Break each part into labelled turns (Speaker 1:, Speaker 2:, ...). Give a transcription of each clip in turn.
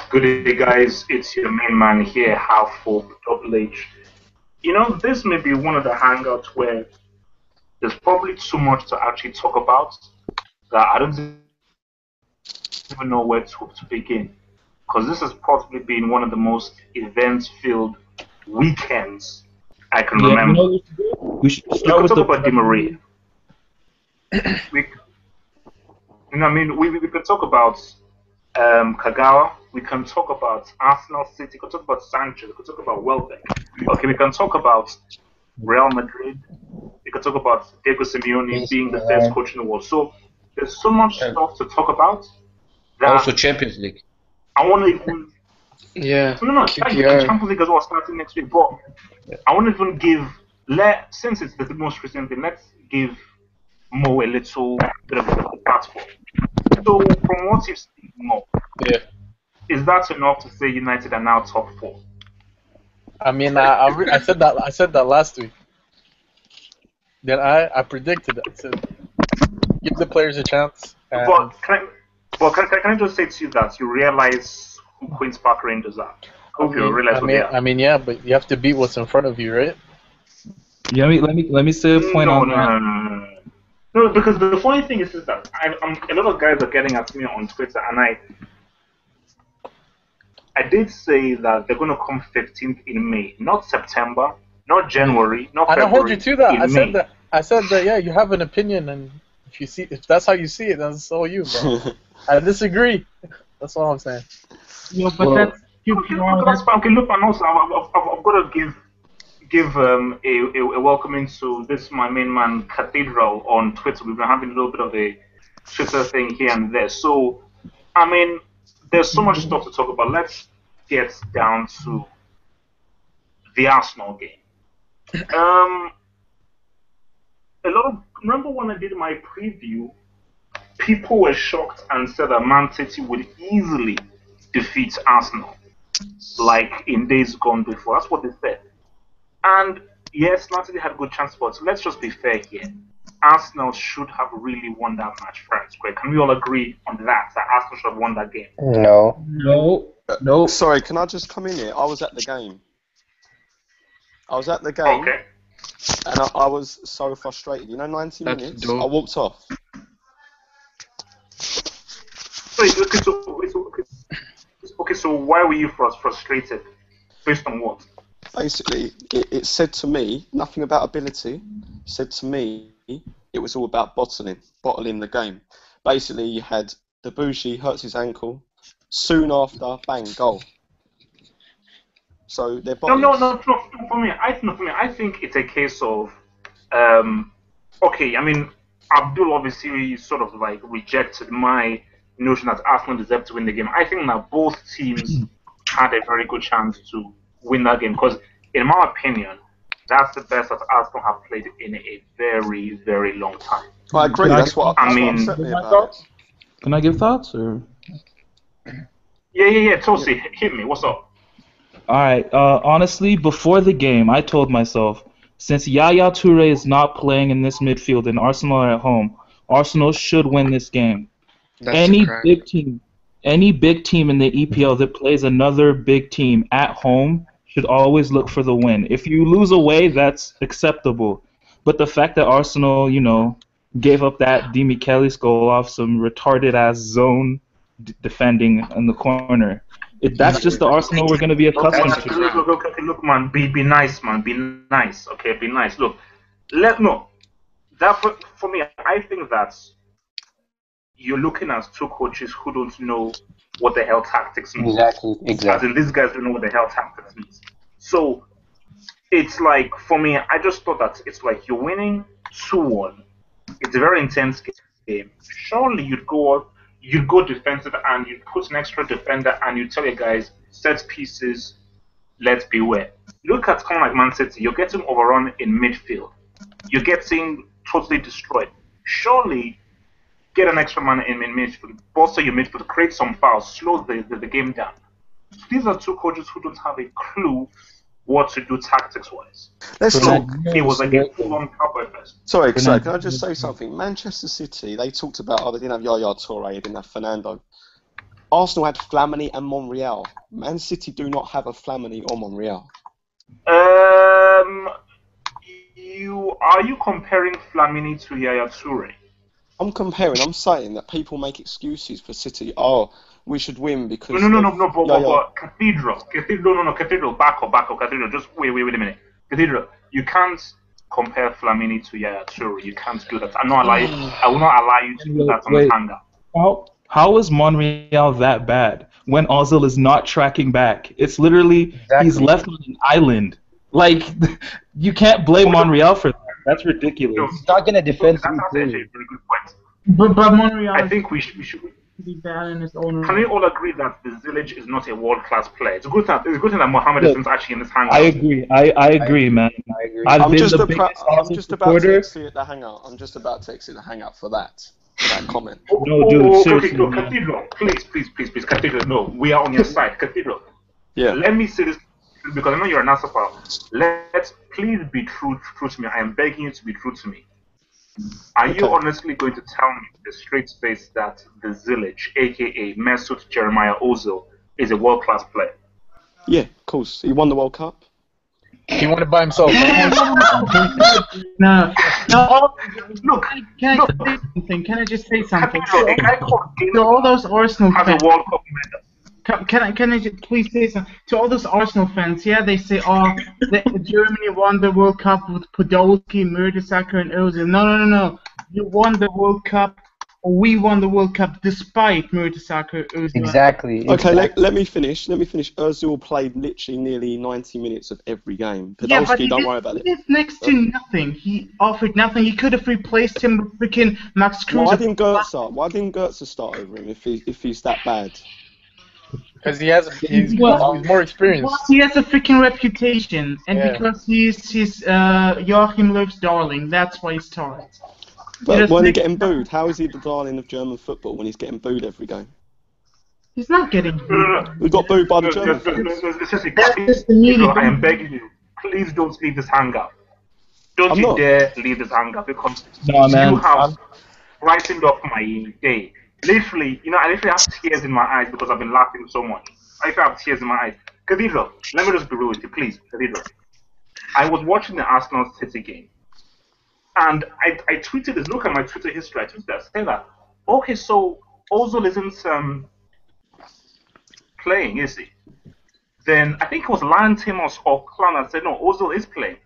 Speaker 1: Good day, guys. It's your main man here, half full double H. This may be one of the hangouts where there's probably too much to actually talk about that I don't even know where to begin. Because this has possibly been one of the most events-filled weekends I can
Speaker 2: Yeah,
Speaker 1: remember.
Speaker 2: we should
Speaker 1: We
Speaker 2: start
Speaker 1: could
Speaker 2: with
Speaker 1: talk
Speaker 2: the
Speaker 1: about Di Maria. We, we could talk about Kagawa. We can talk about Arsenal City. We can talk about Sanchez. We can talk about Welbeck. Okay, we can talk about Real Madrid. We can talk about Diego Simeone
Speaker 3: AC
Speaker 1: being the best
Speaker 3: Milan.
Speaker 1: coach in the world. So there's so much
Speaker 3: Yeah.
Speaker 1: stuff to talk about that
Speaker 3: Also Champions League.
Speaker 1: I want to even.
Speaker 4: Yeah,
Speaker 1: No,
Speaker 4: QPR.
Speaker 1: Champions League as well starting next week. But I want to even give. Since it's the most recent thing, let's give Mo a little bit of a platform. So from what you've seen, Mo,
Speaker 4: Yeah.
Speaker 1: is that enough to say United are now top four?
Speaker 4: I mean, I said that last week. Then I predicted it. I said, give the players a chance. And
Speaker 1: Can I just say to you that you realize who Queen's Park Rangers are? Hope you realize who they are.
Speaker 4: I mean, yeah, but you have to beat what's in front of you, right?
Speaker 2: Yeah, let me say a point on that.
Speaker 1: No, because the funny thing is that a lot of guys are getting at me on Twitter, and I did say that they're going to come 15th in May, not September, not January, not
Speaker 4: And I
Speaker 1: February.
Speaker 4: hold you to that.
Speaker 1: in
Speaker 4: I
Speaker 1: May.
Speaker 4: said that. Yeah, you have an opinion, and if that's how you see it, that's all you. But I disagree. That's all I'm saying.
Speaker 2: But that's
Speaker 1: Okay, look, and also I've got to give a welcoming to this my main man Cathedral on Twitter. We've been having a little bit of a Twitter thing here and there. So I mean, there's so much stuff to talk about. Let's get down to the Arsenal game. Remember when I did my preview, people were shocked and said that Man City would easily defeat Arsenal, like in days gone before. That's what they said. And yes, Man City had a good chance, but let's just be fair here. Arsenal should have really won that match fair and square. Can we all agree on that Arsenal should have won that game?
Speaker 2: no.
Speaker 5: Sorry, can I just come in here? I was at the game.
Speaker 1: Okay.
Speaker 5: And I was so frustrated. 90
Speaker 4: That's
Speaker 5: minutes,
Speaker 4: dope.
Speaker 5: I walked off.
Speaker 1: Okay, so why were you frustrated? Based on what?
Speaker 5: Basically, it said to me, nothing about ability. It said to me, it was all about bottling the game. Basically, you had Debussy hurts his ankle. Soon after, bang, goal. So they're bottling.
Speaker 1: No. For me, I think it's a case of, okay. I mean, Abdul obviously sort of like rejected my notion that Arsenal deserved to win the game. I think that both teams had a very good chance to win that game because, in my opinion, that's the best that Arsenal have played in a very, very long time.
Speaker 5: I agree. That's what upset me about it.
Speaker 2: Can I give thoughts or?
Speaker 1: Yeah. Tosi, hit me. What's up?
Speaker 2: All right. Honestly, before the game, I told myself, since Yaya Toure is not playing in this midfield and Arsenal are at home, Arsenal should win this game. Any big team in the EPL that plays another big team at home should always look for the win. If you lose away, that's acceptable. But the fact that Arsenal, gave up that Di Michelis goal off some retarded-ass zone defending in the corner, that's just the Arsenal we're going to be accustomed to.
Speaker 1: Look, man, be nice, man. Be nice, okay? Be nice. Look, that for me, I think that you're looking at two coaches who don't know what the hell tactics means.
Speaker 3: Exactly.
Speaker 1: As in, these guys don't know what the hell tactics means. So, it's like, for me, I just thought that it's like you're winning 2-1. It's a very intense game. Surely you'd go defensive and you'd put an extra defender and you tell your guys, set pieces, let's beware. Look at someone like Man City. You're getting overrun in midfield. You're getting totally destroyed. Surely get an extra man in midfield, bolster your midfield, create some fouls, slow the game down. So these are two coaches who don't have a clue what to do tactics-wise.
Speaker 5: Let's talk.
Speaker 1: It was like a full-on cowboy fest.
Speaker 5: Sorry, can I just say something? Manchester City, they talked about, they didn't have Yaya Toure, they didn't have Fernando. Arsenal had Flamini and Monreal. Man City do not have a Flamini or Monreal.
Speaker 1: Are you comparing Flamini to Yaya Toure?
Speaker 5: I'm saying that people make excuses for City. Oh, we should win because
Speaker 1: No,
Speaker 5: Yaya.
Speaker 1: but Cathedral, Cathedral, back up, Cathedral, just wait a minute. Cathedral, you can't compare Flamini to Yaya Toure. You can't do that. I will not allow you to do that on this hangout.
Speaker 2: How is Monreal that bad when Ozil is not tracking back? It's literally he's left on an island. Like you can't blame Monreal for that. That's ridiculous.
Speaker 1: No,
Speaker 3: He's not gonna defend.
Speaker 1: that's actually a very good point.
Speaker 6: But Monreal
Speaker 1: I think we should.
Speaker 6: be bad in his own
Speaker 1: Can
Speaker 6: right.
Speaker 1: we all agree that the Village is not a world-class player? It's a good thing that Mohamed isn't actually in this hangout.
Speaker 2: I agree. I agree, man.
Speaker 3: I agree.
Speaker 2: I'm just about to
Speaker 5: exit the hangout. I'm just about to exit the hangout for that comment.
Speaker 2: No, dude, seriously.
Speaker 1: No, Cathedral, please, Cathedral, no, we are on your side, Cathedral.
Speaker 5: Yeah.
Speaker 1: Let me say this because I know you're an Asafal. Please be true to me. I am begging you to be true to me. Are you honestly going to tell me with a straight face that the Village, aka Mesut Jeremiah Ozil, is a world-class player?
Speaker 5: Yeah, of course. He won the World Cup.
Speaker 4: He won it by himself.
Speaker 6: No.
Speaker 1: Look,
Speaker 6: Can I say something? Can I just say something?
Speaker 1: Cathedral, a guy called
Speaker 6: To all those Arsenal
Speaker 1: has
Speaker 6: fans,
Speaker 1: a World Cup medal.
Speaker 6: can I just please say something? To all those Arsenal fans, yeah, they say, oh, Germany won the World Cup with Podolski, Mertesacker, and Ozil. No. You won the World Cup, or we won the World Cup despite Mertesacker, Ozil.
Speaker 3: Exactly.
Speaker 5: Okay, let me finish. Ozil played literally nearly 90 minutes of every game.
Speaker 6: Yeah, but
Speaker 5: Podolski, don't worry about
Speaker 6: he
Speaker 5: it.
Speaker 6: did next to nothing. He offered nothing. He could have replaced him with freaking Max Kruse.
Speaker 5: Why didn't Goetze start over him if he's that bad?
Speaker 4: Because he's more experienced.
Speaker 6: Well, he has a freaking reputation, and
Speaker 4: Yeah.
Speaker 6: because he's Joachim Löw's darling, that's why he starts.
Speaker 5: But when he's getting booed, how is he the darling of German football when he's getting booed every game?
Speaker 6: He's not getting booed.
Speaker 5: We got booed by the German fans.
Speaker 1: Seriously,
Speaker 6: That's just the
Speaker 1: Cathedral,
Speaker 6: media.
Speaker 1: I am begging you, please don't leave this hangout. Don't
Speaker 5: I'm
Speaker 1: you
Speaker 5: not.
Speaker 1: dare leave this hangout because
Speaker 2: No, man.
Speaker 1: you have brightened up my day. Literally, I literally have tears in my eyes because I've been laughing so much. I literally have tears in my eyes. Cathedral, let me just be real with you, please, Cathedral. I was watching the Arsenal City game, and I tweeted this. Look at my Twitter history. I tweeted that, say that. Okay, so Ozil isn't playing, is he? Then I think it was Lion Timos or Clown that said, no, Ozil is playing.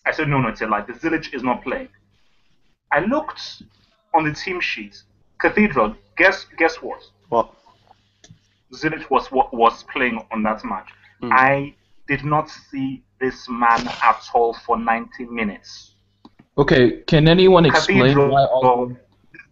Speaker 1: I said, no, it's a lie. The Village is not playing. I looked on the team sheet. Cathedral, guess what?
Speaker 5: What?
Speaker 1: Zilic was playing on that match. I did not see this man at all for 90 minutes.
Speaker 2: Okay, can anyone explain
Speaker 1: Cathedral,
Speaker 2: why Ozil?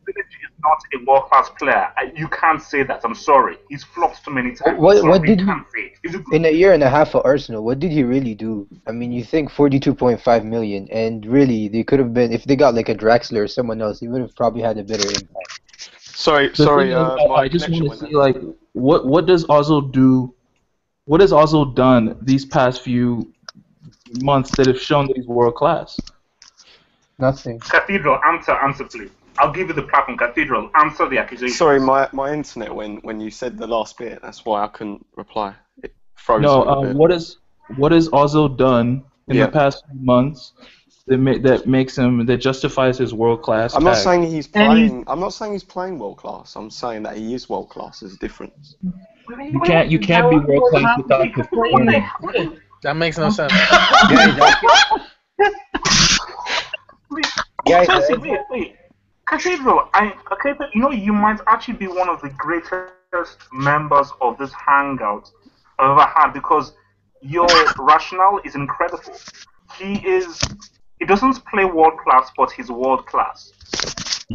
Speaker 1: Zilic is not a world-class player. You can't say that. I'm sorry. He's flopped too many times.
Speaker 3: What did he,
Speaker 1: can't say it.
Speaker 3: in a year and a half for Arsenal, what did he really do? I mean, you think 42.5 million, and really, they could have been, if they got like a Draxler or someone else, he would have probably had a better impact.
Speaker 5: Sorry.
Speaker 2: The thing is, I just want to see like what does Ozil do? What has Ozil done these past few months that have shown that he's world class?
Speaker 3: Nothing.
Speaker 1: Cathedral, answer, please. I'll give you the platform. Cathedral, answer the accusation.
Speaker 5: Sorry, my internet when you said the last bit. That's why I couldn't reply. It froze.
Speaker 2: No,
Speaker 5: a bit.
Speaker 2: what has Ozil done in the past few months that justifies his world class?
Speaker 5: I'm not saying he's playing. I'm not saying he's playing world class. I'm saying that he is world class. There's a difference.
Speaker 2: You can't be world class without performing.
Speaker 4: That makes no sense.
Speaker 1: Wait. Cathedral, you might actually be one of the greatest members of this hangout I've ever had because your rationale is incredible. He doesn't play world class, but he's world class.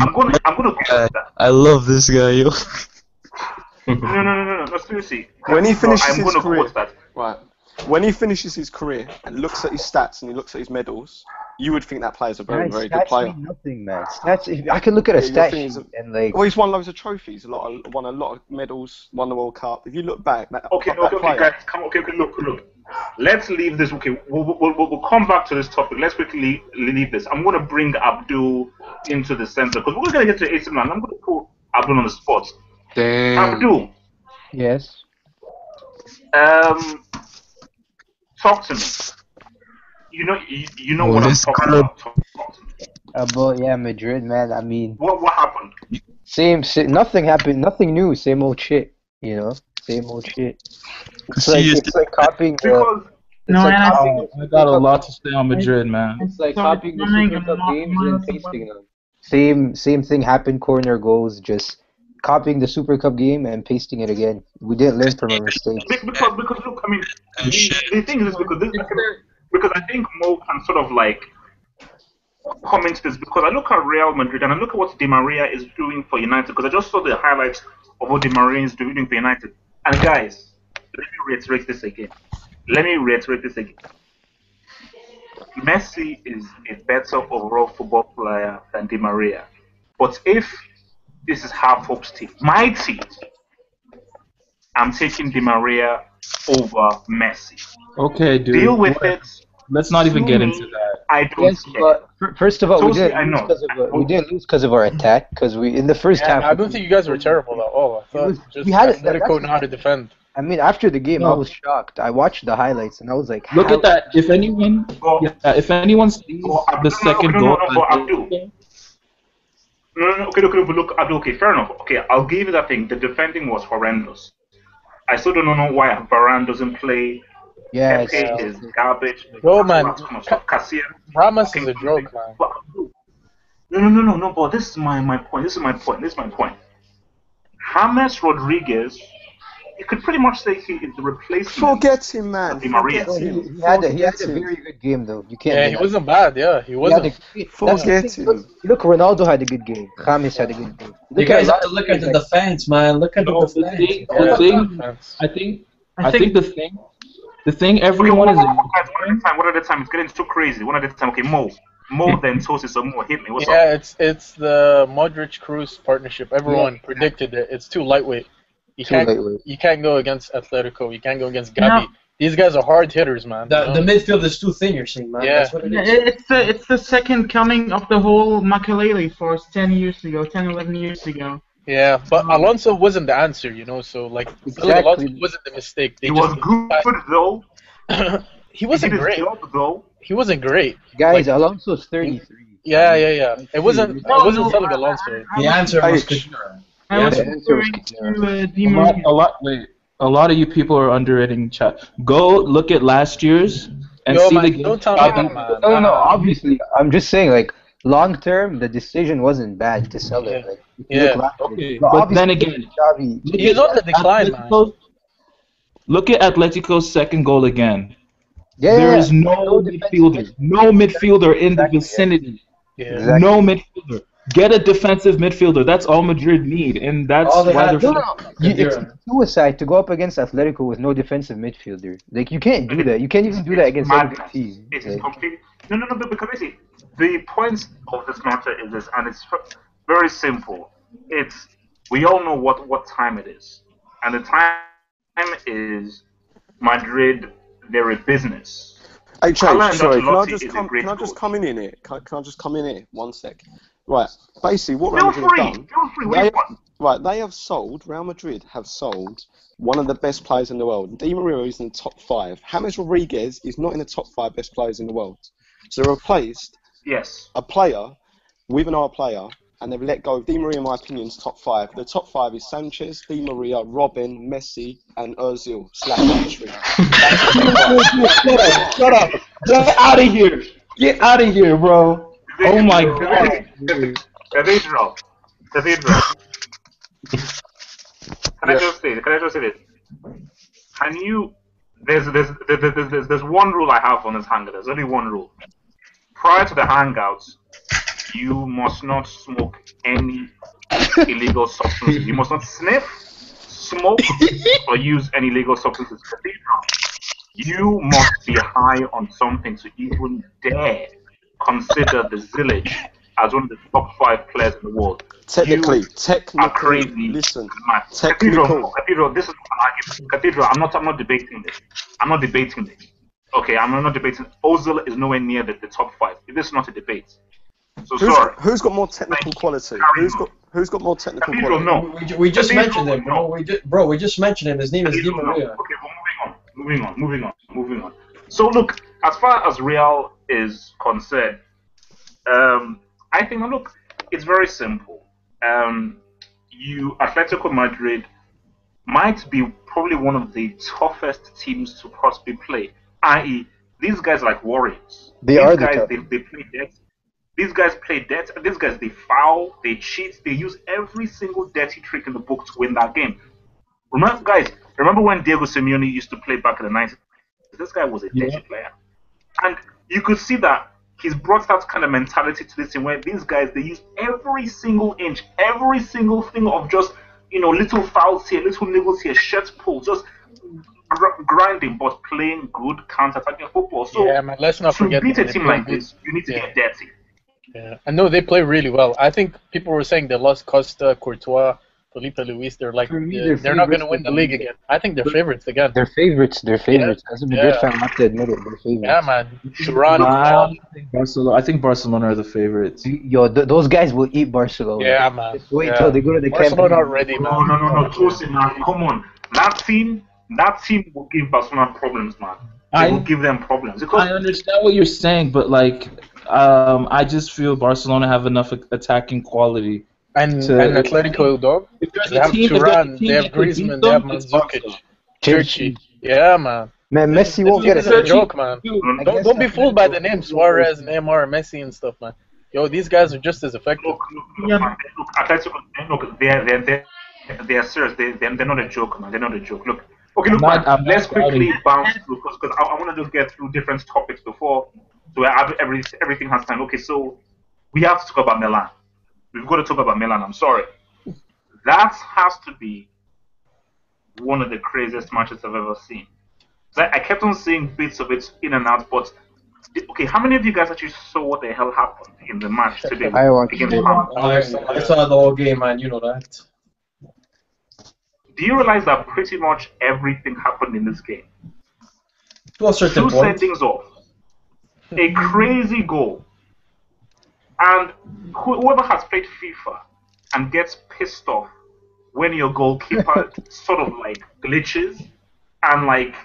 Speaker 1: I'm gonna quote that.
Speaker 7: I love this guy, yo.
Speaker 1: No, seriously.
Speaker 5: When he finishes
Speaker 1: I'm
Speaker 5: his
Speaker 1: gonna
Speaker 5: career,
Speaker 1: quote that.
Speaker 5: right? When he finishes his career and looks at his stats and he looks at his medals, you would think that player's a very, very good
Speaker 3: stats
Speaker 5: player.
Speaker 3: mean nothing, man. Stats. I can look at a
Speaker 5: Yeah,
Speaker 3: stat
Speaker 5: your thing
Speaker 3: sheet
Speaker 5: is-
Speaker 3: and like.
Speaker 5: Well, he's won loads of trophies. Won a lot of medals. Won the World Cup. If you look back,
Speaker 1: Okay,
Speaker 5: player,
Speaker 1: guys, come. Okay, look. Let's leave this. Okay, we'll come back to this topic. Let's quickly leave this. I'm going to bring Abdul into the center because we're going to get to AC Milan. I'm going to put Abdul on the spot.
Speaker 7: Damn.
Speaker 1: Abdul,
Speaker 3: Yes.
Speaker 1: Um, talk to me. You know
Speaker 2: Oh,
Speaker 1: what I'm
Speaker 2: this
Speaker 1: talking
Speaker 2: girl.
Speaker 1: about. Talk to me.
Speaker 3: But yeah, Madrid, man. I mean,
Speaker 1: What happened?
Speaker 3: nothing happened, nothing new. Same old shit. Same old shit. It's like
Speaker 2: She is.
Speaker 3: it's like copying the
Speaker 1: Because
Speaker 3: it's
Speaker 6: No,
Speaker 3: like
Speaker 6: and
Speaker 3: copying the
Speaker 2: I
Speaker 3: Super
Speaker 2: got a
Speaker 3: Cup.
Speaker 2: lot to say on Madrid, man.
Speaker 6: I
Speaker 3: It's like
Speaker 6: saw it
Speaker 3: copying the
Speaker 6: coming
Speaker 3: Super Cup games and
Speaker 6: miles away.
Speaker 3: pasting them. Same thing happened. Corner goals, just copying the Super Cup game and pasting it again. We didn't learn from our mistakes.
Speaker 1: because look, I mean,
Speaker 2: And shit.
Speaker 1: the thing is this
Speaker 6: It's the
Speaker 1: because I think Mo can sort of like comment this because I look at Real Madrid and I look at what Di Maria is doing for United because I just saw the highlights of what Di Maria is doing for United. And guys, let me reiterate this again. Let me reiterate this again. Messi is a better overall football player than Di Maria. But if this is half hope's team, my team, I'm taking Di Maria over Messi.
Speaker 2: Okay,
Speaker 1: Deal
Speaker 2: dude.
Speaker 1: with it.
Speaker 2: Let's not even
Speaker 1: Sue
Speaker 2: get into
Speaker 1: me.
Speaker 2: that.
Speaker 1: I don't
Speaker 3: Yes,
Speaker 1: care.
Speaker 3: but first of all, we
Speaker 1: Totally,
Speaker 3: didn't
Speaker 1: I
Speaker 3: lose
Speaker 1: know.
Speaker 3: because of we didn't lose because of our attack. Because we in the first
Speaker 4: Yeah,
Speaker 3: half
Speaker 4: I don't think you guys were terrible at all. I
Speaker 3: it
Speaker 4: thought
Speaker 3: was
Speaker 4: just
Speaker 3: we had it.
Speaker 4: Atletico know how to defend.
Speaker 3: I mean, after the game, I
Speaker 2: No.
Speaker 3: was shocked. I watched the highlights and I was like,
Speaker 2: Look
Speaker 3: how?
Speaker 2: at that. If anyone,
Speaker 1: But,
Speaker 2: yeah, if anyone sees
Speaker 1: but
Speaker 2: the second goal,
Speaker 1: but Abdul. No, okay, but look, Abdul, okay, fair enough. Okay, I'll give you that thing. The defending was horrendous. I still don't know why Varane doesn't play.
Speaker 3: Yeah,
Speaker 1: Pepe
Speaker 3: it's
Speaker 4: Yeah.
Speaker 1: is garbage.
Speaker 4: Yo,
Speaker 1: All
Speaker 4: man,
Speaker 1: that kind of stuff. Casilla,
Speaker 4: Ramos is
Speaker 1: fucking
Speaker 4: a joke, man.
Speaker 1: but no, but this is my point. This is my point. This is my point. James Rodriguez, you could pretty much say he is the replacement
Speaker 5: Forget him, man.
Speaker 1: of Di Maria.
Speaker 3: no,
Speaker 5: Forget him.
Speaker 3: he had
Speaker 5: Forget
Speaker 3: a
Speaker 5: him.
Speaker 3: very good game though. You can't
Speaker 4: Yeah, he
Speaker 3: deny.
Speaker 4: wasn't bad. Yeah, he
Speaker 3: He had a
Speaker 4: wasn't.
Speaker 3: that's the
Speaker 5: Forget
Speaker 3: thing.
Speaker 5: him.
Speaker 3: Look, Ronaldo had a good game. James had a good game.
Speaker 7: You
Speaker 3: Look
Speaker 7: guys
Speaker 3: at a
Speaker 7: have
Speaker 3: lot
Speaker 7: to
Speaker 3: of
Speaker 7: look at
Speaker 3: players
Speaker 7: the defense, man. Look at the
Speaker 2: no, the
Speaker 7: defense.
Speaker 2: thing,
Speaker 4: Yeah.
Speaker 2: the thing,
Speaker 4: Defense.
Speaker 2: I think the thing
Speaker 1: Okay,
Speaker 2: everyone is
Speaker 1: guys, one at a
Speaker 2: ignoring.
Speaker 1: time. One at a time. It's getting too crazy. One at a time. Okay, Mo, then Tosis, so Mo, hit me. What's up?
Speaker 4: Yeah, it's the Modric Cruz partnership. Everyone predicted it. It's too lightweight. You
Speaker 3: Too
Speaker 4: can't
Speaker 3: lightweight.
Speaker 4: you can't go against Atletico. You can't go against
Speaker 6: No.
Speaker 4: Gabi. These guys are hard hitters, man.
Speaker 7: The midfield is too thin, you're saying, man.
Speaker 4: Yeah.
Speaker 7: That's what it is.
Speaker 6: it's the second coming of the whole Makalele force 10 years ago, 10, 11 years ago.
Speaker 4: Yeah, but Alonso wasn't the answer, so like Billy Alonso
Speaker 3: Exactly.
Speaker 4: wasn't the mistake. They
Speaker 1: He
Speaker 4: just
Speaker 1: was good though.
Speaker 4: he
Speaker 1: He
Speaker 4: wasn't
Speaker 1: did his
Speaker 4: great.
Speaker 1: job though.
Speaker 4: He wasn't great.
Speaker 3: Guys,
Speaker 4: Like,
Speaker 3: Alonso's 33.
Speaker 4: yeah. It wasn't
Speaker 6: No,
Speaker 4: telling Alonso.
Speaker 7: The answer was
Speaker 5: H.
Speaker 7: Kadira.
Speaker 6: I was
Speaker 3: The answer was
Speaker 6: referring
Speaker 3: Kadira.
Speaker 6: to Di Maria.
Speaker 2: Wait, a lot of you people are underrating chat. Go look at last year's and
Speaker 4: Yo,
Speaker 2: see
Speaker 4: man,
Speaker 2: the game.
Speaker 4: don't tell me that, man.
Speaker 3: No, obviously, I'm just saying, like, long term, the decision wasn't bad to sell it.
Speaker 4: Yeah.
Speaker 3: Like, if you
Speaker 4: Yeah.
Speaker 3: look last year.
Speaker 2: Okay,
Speaker 3: But
Speaker 2: but
Speaker 3: obviously,
Speaker 2: then again,
Speaker 3: Xavi,
Speaker 2: look
Speaker 4: He's
Speaker 2: at
Speaker 4: on the decline, man.
Speaker 2: Look at Atletico's second goal again.
Speaker 3: yeah,
Speaker 2: There
Speaker 3: yeah,
Speaker 2: is no midfielder, no midfielder in the
Speaker 3: Exactly, yeah.
Speaker 2: vicinity.
Speaker 4: Yeah.
Speaker 3: Exactly.
Speaker 2: No midfielder. Get a defensive midfielder. That's all Madrid need, and that's
Speaker 7: All they
Speaker 2: why
Speaker 7: had-
Speaker 2: they're.
Speaker 3: No, it's suicide to go up against Atletico with no defensive midfielder. Like, you can't do that. You can't even do that against any good
Speaker 1: Madness.
Speaker 3: team.
Speaker 1: It is
Speaker 3: Like,
Speaker 1: complete. No, but because you see, the point of this matter is this, and it's very simple. It's we all know what time it is, and the time is Madrid. They're a business.
Speaker 5: H,
Speaker 1: Carlo
Speaker 5: sorry, can I
Speaker 1: Ancelotti
Speaker 5: just
Speaker 1: is a
Speaker 5: come?
Speaker 1: great
Speaker 5: Can I just
Speaker 1: coach.
Speaker 5: come in here? Can I just come in here? 1 sec. Right. Basically, what
Speaker 1: Feel
Speaker 5: Real Madrid
Speaker 1: free.
Speaker 5: have done.
Speaker 1: Feel free.
Speaker 5: They,
Speaker 1: Wait for
Speaker 5: right. They have sold. Real Madrid have sold one of the best players in the world. Di Maria is in the top 5. James Rodriguez is not in the top 5 best players in the world. So they replaced
Speaker 1: Yes.
Speaker 5: a player with another player, and they've let go of Di Maria, in my opinion, is top 5. The top 5 is Sanchez, Di Maria, Robin, Messi, and Ozil / Petri.
Speaker 2: Shut up! Get out of here! Get out of here, bro! Oh my god!
Speaker 1: Cathedral. Can I just say this? Can you? There's one rule I have on this hangout. There's only one rule. Prior to the hangouts, you must not smoke any illegal substances. You must not sniff, smoke, or use any illegal substances. Cathedral. You must be high on something to even dare consider the Zillage as one of the top 5 players in the world.
Speaker 5: Technically,
Speaker 1: Are crazy.
Speaker 5: listen,
Speaker 1: Mad.
Speaker 5: technical.
Speaker 1: Cathedral, this is an argument. Cathedral, I'm not debating this. Okay, I'm not debating. Ozil is nowhere near the top 5. This is not a debate. So sorry.
Speaker 5: Who's got more technical
Speaker 1: Like,
Speaker 5: quality?
Speaker 1: Casemiro.
Speaker 5: Who's got more technical
Speaker 1: Casemiro,
Speaker 5: quality?
Speaker 1: no.
Speaker 7: We just
Speaker 1: Casemiro,
Speaker 7: mentioned him,
Speaker 1: no.
Speaker 7: bro. We just mentioned him. His name is Di
Speaker 1: Casemiro, no.
Speaker 7: Maria.
Speaker 1: Okay, well, moving on. So look, as far as Real is concerned, I think look, it's very simple. Atletico Madrid might be probably one of the toughest teams to possibly play. I.e., these guys are like warriors.
Speaker 3: They
Speaker 1: These
Speaker 3: are the
Speaker 1: guys,
Speaker 3: top.
Speaker 1: they play debt. These guys play debt. These guys, they foul, they cheat, they use every single dirty trick in the book to win that game. Remember when Diego Simeone used to play back in the 90s? This guy was a dirty player. And you could see that he's brought that kind of mentality to this team where these guys, they use every single inch, every single thing of just, little fouls here, little nibbles here, shirt pulls, just grinding, but playing good counter-attacking football. So
Speaker 4: Yeah, man, let's not
Speaker 1: to
Speaker 4: forget
Speaker 1: beat
Speaker 4: that
Speaker 1: a
Speaker 4: they
Speaker 1: team
Speaker 4: play
Speaker 1: like
Speaker 4: good.
Speaker 1: this, you need to
Speaker 4: Yeah.
Speaker 1: get dirty.
Speaker 4: Yeah, I know they play really well. I think people were saying they lost Costa, Courtois, Felipe Luis. They're like
Speaker 3: For me,
Speaker 4: they're not going to win the league again. I think they're favorites again.
Speaker 3: They're favorites. They're favorites. As a Madrid
Speaker 4: Yeah.
Speaker 3: fan, I have to admit it. They're favorites.
Speaker 4: Yeah, man. Turan,
Speaker 2: I think Barcelona are the favorites.
Speaker 3: Yo, those guys will eat Barcelona.
Speaker 4: Yeah, man.
Speaker 3: Just wait
Speaker 4: Yeah.
Speaker 3: till they go to the Camp
Speaker 4: Barcelona
Speaker 3: Nou.
Speaker 4: are ready, man.
Speaker 1: No, Tosin, man, come on. That team will give Barcelona problems, man. They will give them problems. Because
Speaker 2: I understand what you're saying, but I just feel Barcelona have enough attacking quality.
Speaker 4: And
Speaker 2: to-
Speaker 4: Atletico, dog.
Speaker 2: If there's
Speaker 4: They
Speaker 2: a
Speaker 4: have
Speaker 2: team, if there's a
Speaker 4: Turan,
Speaker 2: team
Speaker 4: they have
Speaker 2: that could beat
Speaker 4: Griezmann, they have
Speaker 2: them, it's
Speaker 4: Mandzukic,
Speaker 2: Barca.
Speaker 4: Churchy. Yeah, man.
Speaker 3: Man, Messi won't
Speaker 4: This
Speaker 3: get
Speaker 4: is
Speaker 3: it.
Speaker 4: a joke, man.
Speaker 3: I
Speaker 4: Don't
Speaker 3: guess
Speaker 4: be fooled by the names Suarez, Neymar, Messi, and stuff, man. Yo, these guys are just as effective.
Speaker 1: look,
Speaker 6: Yeah.
Speaker 1: man, Atletico, look, they're serious. They're not a joke, man. They're not a joke. Look, okay, look, man,
Speaker 2: I'm not
Speaker 1: let's quickly
Speaker 2: doubting.
Speaker 1: bounce through because I want to just get through different topics before, so everything has time. Okay, so we have to talk about Milan. We've got to talk about Milan. I'm sorry. That has to be one of the craziest matches I've ever seen. So I kept on seeing bits of it in and out, but okay, how many of you guys actually saw what the hell happened in the match today
Speaker 3: I watched
Speaker 1: against
Speaker 3: it.
Speaker 1: Parma?
Speaker 7: I saw the whole game, man. You know that.
Speaker 1: Do you realize that pretty much everything happened in this game?
Speaker 7: To a certain
Speaker 1: Two
Speaker 7: point.
Speaker 1: sendings off, a crazy goal, and whoever has played FIFA and gets pissed off when your goalkeeper sort of like glitches and like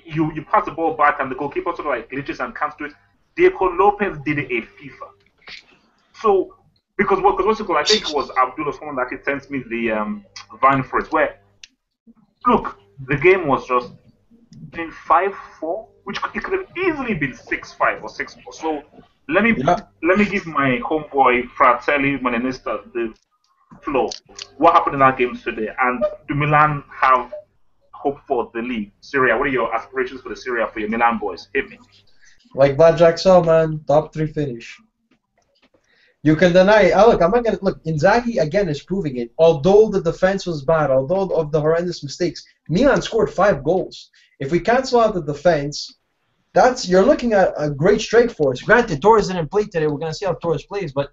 Speaker 1: you pass the ball back and the goalkeeper sort of like glitches and can't do it. Diego Lopez did it a FIFA. So because what's it called? I think it was Abdul or someone that actually sent me the Vine for it. Where look, the game was just in 5-4, which it could have easily been 6-5 or 6-4. So let me give my homeboy Fratelli Manenista the floor. What happened in that game today? And do Milan have hope for the league? Syria, what are your aspirations for the Syria for your Milan boys? Hit me.
Speaker 7: Like Blackjack saw, man. Top 3 finish. You can deny it. Look, I'm not gonna look. Inzaghi again is proving it. Although the defense was bad, although of the horrendous mistakes, Milan scored 5 goals. If we cancel out the defense, you're looking at a great strike force. Granted, Torres didn't play today. We're gonna see how Torres plays, but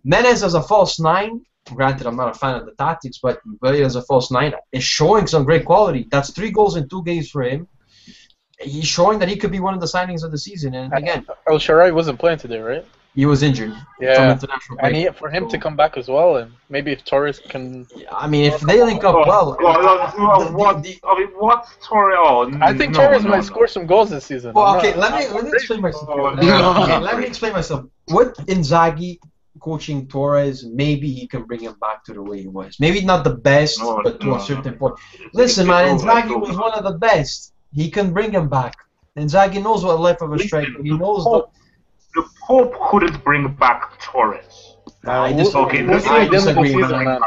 Speaker 7: Menez as a false 9. Granted, I'm not a fan of the tactics, but as a false 9 is showing some great quality. That's 3 goals in 2 games for him. He's showing that he could be one of the signings of the season. And again,
Speaker 4: El Shaarawy wasn't playing today, right?
Speaker 7: he was injured from
Speaker 4: Yeah.
Speaker 7: international break.
Speaker 4: And for him to come back as well, and maybe if Torres can,
Speaker 7: I mean, if they link up well,
Speaker 1: What story? Oh,
Speaker 4: I think Torres might score some goals this season.
Speaker 7: Well,
Speaker 4: I'm
Speaker 7: okay,
Speaker 4: not-
Speaker 7: let me explain myself.
Speaker 1: Oh,
Speaker 7: Okay, let me explain myself. With Inzaghi coaching Torres, maybe he can bring him back to the way he was. Maybe not the best,
Speaker 1: No,
Speaker 7: but to
Speaker 1: no,
Speaker 7: a certain
Speaker 1: no.
Speaker 7: point. Listen, man,
Speaker 1: No,
Speaker 7: Inzaghi
Speaker 1: no.
Speaker 7: was one of the best. He can bring him back. Inzaghi knows what life of a striker. He knows the.
Speaker 1: The Pope couldn't bring back Torres.
Speaker 7: I
Speaker 4: we'll-
Speaker 7: disagree.
Speaker 1: we'll see
Speaker 7: I
Speaker 1: at the end of the
Speaker 7: disagree,
Speaker 4: season,
Speaker 7: man.
Speaker 4: man.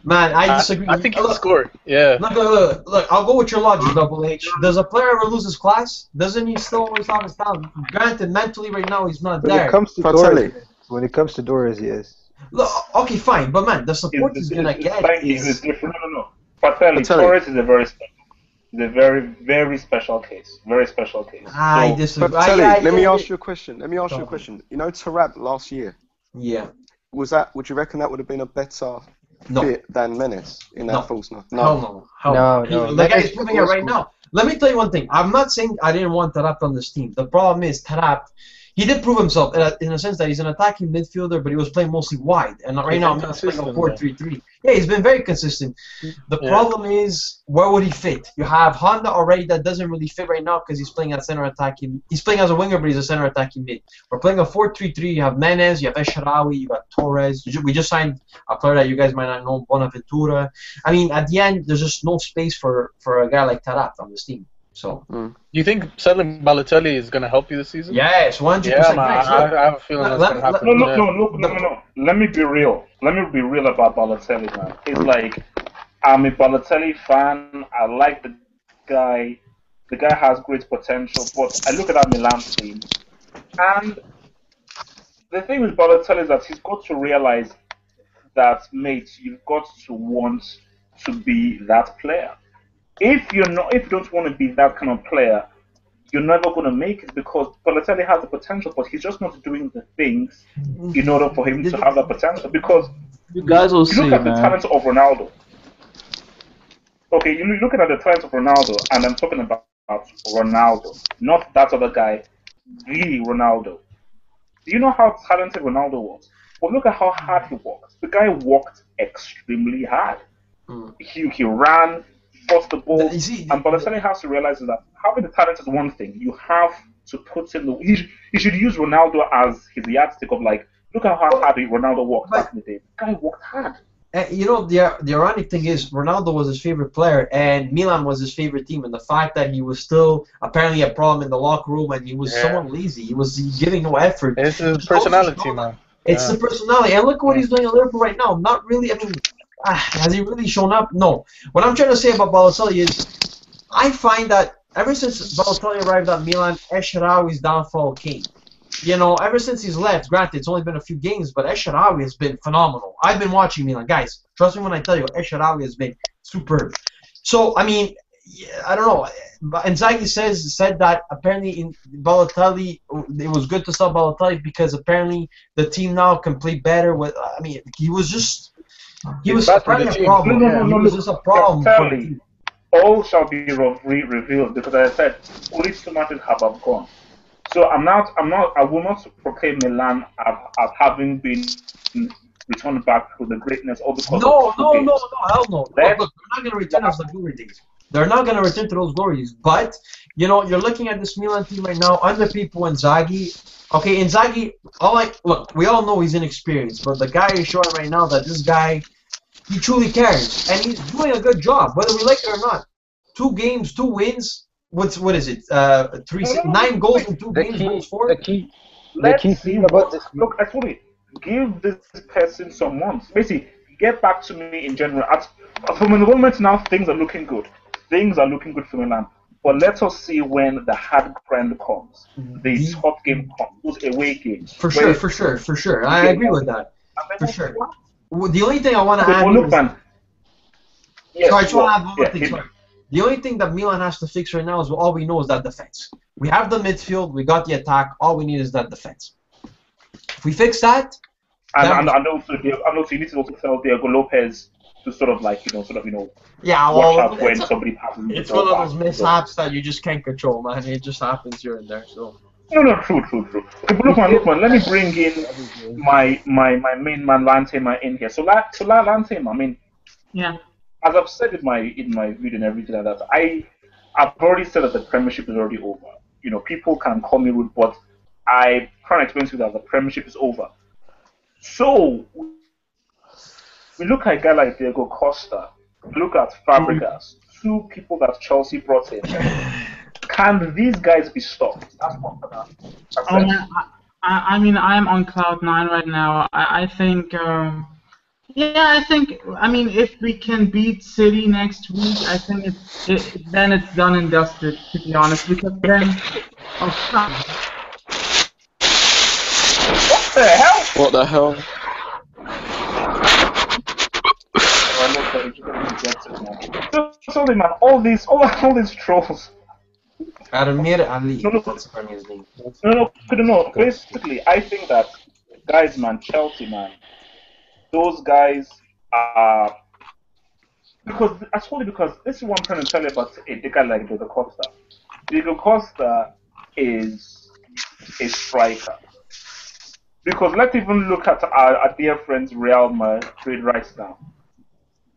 Speaker 7: Man, I disagree.
Speaker 4: I think he'll
Speaker 7: Look,
Speaker 4: score. Yeah.
Speaker 7: Look, I'll go with your logic, Double H. Does a player ever lose his class? Doesn't he still always have his talent? Granted, mentally right now he's not
Speaker 3: When
Speaker 7: there.
Speaker 3: it comes to
Speaker 5: Fratelli.
Speaker 3: Doris, yes.
Speaker 7: Look, okay, fine, but man, the support he's gonna get is.
Speaker 1: No. Fratelli,
Speaker 5: Fratelli.
Speaker 1: Torres is a very very special case. Very special case.
Speaker 7: I
Speaker 1: So,
Speaker 7: disagree.
Speaker 5: Fratelli, let me
Speaker 7: yeah,
Speaker 5: ask you a question. You know Tarab last year,
Speaker 7: Yeah.
Speaker 5: would you reckon that would have been a better
Speaker 7: No.
Speaker 5: fit than Menace in that
Speaker 7: No.
Speaker 5: false 9?
Speaker 7: Hell no. Hell
Speaker 3: No,
Speaker 7: no.
Speaker 3: no.
Speaker 7: The
Speaker 3: That
Speaker 7: guy's
Speaker 3: is-
Speaker 7: proving it right now. Let me tell you one thing. I'm not saying I didn't want Tarap on this team. The problem is Tarap, he did prove himself in a sense that he's an attacking midfielder, but he was playing mostly wide. And right
Speaker 4: He's
Speaker 7: now, Milan's playing a
Speaker 4: inconsistent,
Speaker 7: 4-3-3. Yeah, he's been very consistent. The problem is, where would he fit? You have Honda already that doesn't really fit right now because he's playing at center attacking. He's playing as a winger, but he's a center attacking mid. We're playing a 4-3-3. You have Menez, you have Esharawi, you got Torres. We just signed a player that you guys might not know, Bonaventura. I mean, at the end, there's just no space for a guy like Tarat on this team. So.
Speaker 4: Do you think selling Balotelli is going to help you this season?
Speaker 7: Yes, 100%.
Speaker 4: Yeah, man, I have a feeling that's going to happen.
Speaker 1: No. Let me be real. Let me be real about Balotelli, man. It's like, I'm a Balotelli fan. I like the guy. The guy has great potential, but I look at that Milan team, and the thing with Balotelli is that he's got to realize that, mate, you've got to want to be that player. If you don't want to be that kind of player, you're never going to make it, because Balotelli has the potential, but he's just not doing the things in order for him to have that potential. Because
Speaker 2: you guys will
Speaker 1: you
Speaker 2: see,
Speaker 1: look at
Speaker 2: man.
Speaker 1: the talent of Ronaldo. Okay, you're looking at the talent of Ronaldo, and I'm talking about Ronaldo, not that other guy, really Ronaldo. Do you know how talented Ronaldo was? But look at how hard he worked. The guy worked extremely hard. He ran, forced the ball, and Balotelli has to realize that having the talent is one thing. You have to put in the. You should use Ronaldo as his yardstick of, like, look at how hard Ronaldo worked back in the day. The guy worked hard.
Speaker 7: You know, the ironic thing is, Ronaldo was his favorite player, and Milan was his favorite team. And the fact that he was still apparently a problem in the locker room, and he was somewhat lazy. He was giving no effort.
Speaker 4: It's his personality, man.
Speaker 7: It's the personality. And look what he's doing at Liverpool right now. Not really. I mean, has he really shown up? No. What I'm trying to say about Balotelli is, I find that ever since Balotelli arrived at Milan, Esharawi's downfall came. You know, ever since he's left, granted, it's only been a few games, but Esharawi has been phenomenal. I've been watching Milan. Guys, trust me when I tell you, Esharawi has been superb. So, I mean, I don't know. Inzaghi said that apparently in Balotelli, it was good to sell Balotelli because apparently the team now can play better with. I mean, he was just. He was apparently a problem.
Speaker 1: No,
Speaker 7: he was just a problem for the team.
Speaker 1: All shall be revealed, because, as I said, only 2 matches have gone. So I will not proclaim Milan as having been returned back to the greatness all because
Speaker 7: no,
Speaker 1: of two games.
Speaker 7: hell no. Look, they're not going to return us the glory days. They're not going to return to those glories. But, you know, you're looking at this Milan team right now under people Inzaghi. Okay, Inzaghi, look, we all know he's inexperienced, but the guy is showing right now that this guy, he truly cares. And he's doing a good job, whether we like it or not. 2 games, 2 wins. What is it? 9 goals in 2 games. Goals for
Speaker 3: the key thing about this.
Speaker 1: Look, actually, give this person some months. Basically, get back to me in general. From the moment now, things are looking good. Things are looking good for Milan. But let us see when the hard grind comes, the tough game comes, those away games.
Speaker 7: For sure. I agree with that. For sure. The only thing I want to add is... I just want to add one more thing. Sorry. The only thing that Milan has to fix right now is all we know is that defense. We have the midfield, we got the attack. All we need is that defense. If we fix that,
Speaker 1: and also you need to also tell Diego Lopez to sort of watch out when somebody passes.
Speaker 7: It's one of those mishaps that you just can't control, man. It just happens here and there. So.
Speaker 1: No, true. Okay, but look, man, let me bring in my main man Lantema in here. So Lantema, I mean,
Speaker 6: yeah.
Speaker 1: As I've said in my video and everything like that, I've already said that the Premiership is already over. You know, people can call me rude, but I can't explain to you that the Premiership is over. So we look at a guy like Diego Costa, look at Fabregas, 2 people that Chelsea brought in. Can these guys be stopped? That's what
Speaker 6: I mean, I'm on cloud 9 right now. I think. I mean, if we can beat City next week, I think then it's done and dusted, to be honest, because then...
Speaker 1: What the hell? Sorry, man. All these trolls.
Speaker 7: Admir Ali.
Speaker 1: No. Basically, I think that, guys, man, Chelsea, man, those guys are... Because this is what I'm trying to tell you about a guy like Diego Costa. Diego Costa is a striker. Because let's even look at our dear friends Real Madrid right now.